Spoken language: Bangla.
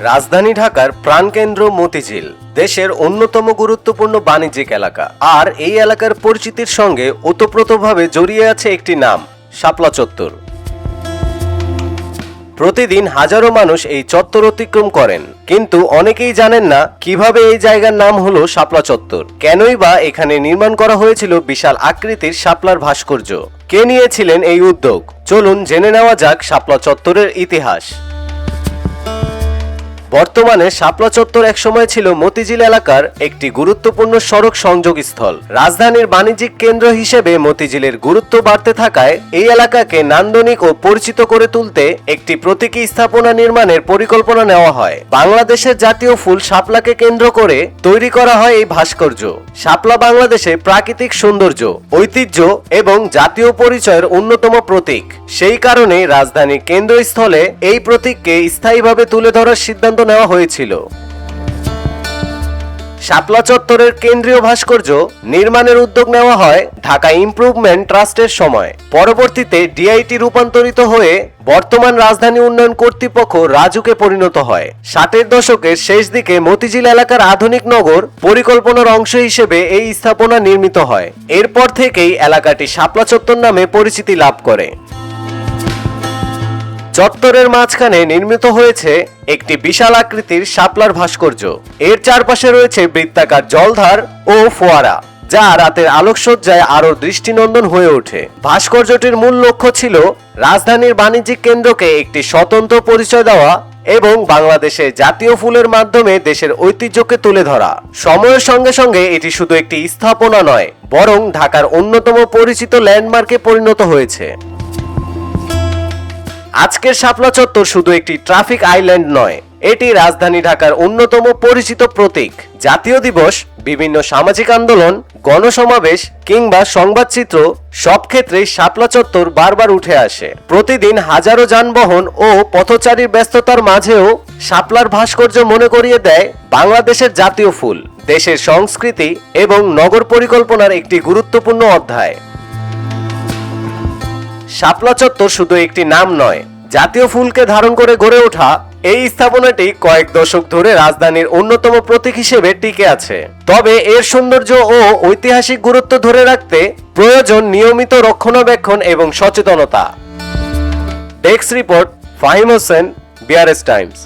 রাজধানী ঢাকার প্রাণকেন্দ্র মতিঝিল দেশের অন্যতম গুরুত্বপূর্ণ বাণিজ্যিক এলাকা, আর এই এলাকার পরিচিতির সঙ্গে ওতপ্রোতভাবে জড়িয়ে আছে একটি নাম, শাপলা চত্বর। প্রতিদিন হাজারো মানুষ এই চত্বর অতিক্রম করেন, কিন্তু অনেকেই জানেন না কিভাবে এই জায়গার নাম হলো শাপলা চত্বর। কেনই বা এখানে নির্মাণ করা হয়েছিল বিশাল আকৃতির শাপলার ভাস্কর্য? কে নিয়েছিলেন এই উদ্যোগ? চলুন জেনে নেওয়া যাক শাপলা চত্বরের ইতিহাস। বর্তমানে শাপলা চত্বর একসময় ছিল মতিঝিল এলাকার একটি গুরুত্বপূর্ণ সড়ক সংযোগস্থল। রাজধানীর বাণিজ্যিক কেন্দ্র হিসেবে মতিঝিলের গুরুত্ব বাড়তে থাকায় এই এলাকাকে নান্দনিক ও পরিচিত করে তুলতে একটি প্রতীকী স্থাপনা নির্মাণের পরিকল্পনা নেওয়া হয়। বাংলাদেশের জাতীয় ফুল শাপলাকে কেন্দ্র করে তৈরি করা হয় এই ভাস্কর্য। শাপলা বাংলাদেশে প্রাকৃতিক সৌন্দর্য, ঐতিহ্য এবং জাতীয় পরিচয়ের অন্যতম প্রতীক। সেই কারণে রাজধানীর কেন্দ্রস্থলে এই প্রতীককে স্থায়ীভাবে তুলে ধরার সিদ্ধান্ত নেওয়া হয়েছিল। শাপলা চত্বরের কেন্দ্রীয় ভাস্কর্য নির্মাণের উদ্যোগ নেওয়া হয় ঢাকা ইমপ্রুভমেন্ট ট্রাস্টের সময়। পরবর্তীতে ডিআইটি রূপান্তরিত হয়ে বর্তমান রাজধানী উন্নয়ন কর্তৃপক্ষ রাজুকে পরিণত হয়। 60-এর দশকের শেষ দিকে মতিঝিল এলাকার আধুনিক নগর পরিকল্পনার অংশ হিসেবে এই স্থাপনা নির্মিত হয়। এরপর থেকেই এলাকাটি শাপলা চত্বর নামে পরিচিতি লাভ করে। চত্বরের মাঝখানে নির্মিত হয়েছে একটি বিশাল আকৃতির শাপলার ভাস্কর্য। এর চারপাশে রয়েছে বৃত্তাকার জলধার ও ফোয়ারা, যা রাতের আলোকসজ্জায় আরো দৃষ্টিনন্দন হয়ে ওঠে। ভাস্কর্যটির মূল লক্ষ্য ছিল রাজধানীর বাণিজ্যিক কেন্দ্রকে একটি স্বতন্ত্র পরিচয় দেওয়া এবং বাংলাদেশের জাতীয় ফুলের মাধ্যমে দেশের ঐতিহ্যকে তুলে ধরা। সময়ের সঙ্গে সঙ্গে এটি শুধু একটি স্থাপনা নয়, বরং ঢাকার অন্যতম পরিচিত ল্যান্ডমার্কে পরিণত হয়েছে। আজকের শাপলা চত্বর শুধু একটি ট্রাফিক আইল্যান্ড নয়, এটি রাজধানী ঢাকার অন্যতম পরিচিত প্রতীক। জাতীয় দিবস, বিভিন্ন সামাজিক আন্দোলন, গণসমাবেশ কিংবা সংবাদচিত্র, সব ক্ষেত্রেই শাপলা চত্বর বারবার উঠে আসে। প্রতিদিন হাজারো যানবাহন ও পথচারীর ব্যস্ততার মাঝেও শাপলার ভাস্কর্য মনে করিয়ে দেয় বাংলাদেশের জাতীয় ফুল, দেশের সংস্কৃতি এবং নগর পরিকল্পনার একটি গুরুত্বপূর্ণ অধ্যায়। শাপলা চত্বর শুধু একটি নাম নয়, জাতীয় ফুলকে ধারণ করে গড়ে ওঠা এই স্থাপনাটি কয়েক দশক ধরে রাজধানীর অন্যতম প্রতীক হিসেবে টিকে আছে। তবে এর সৌন্দর্য ও ঐতিহাসিক গুরুত্ব ধরে রাখতে প্রয়োজন নিয়মিত রক্ষণাবেক্ষণ এবং সচেতনতা। Desk report, Fahim Hossain, BRS Times.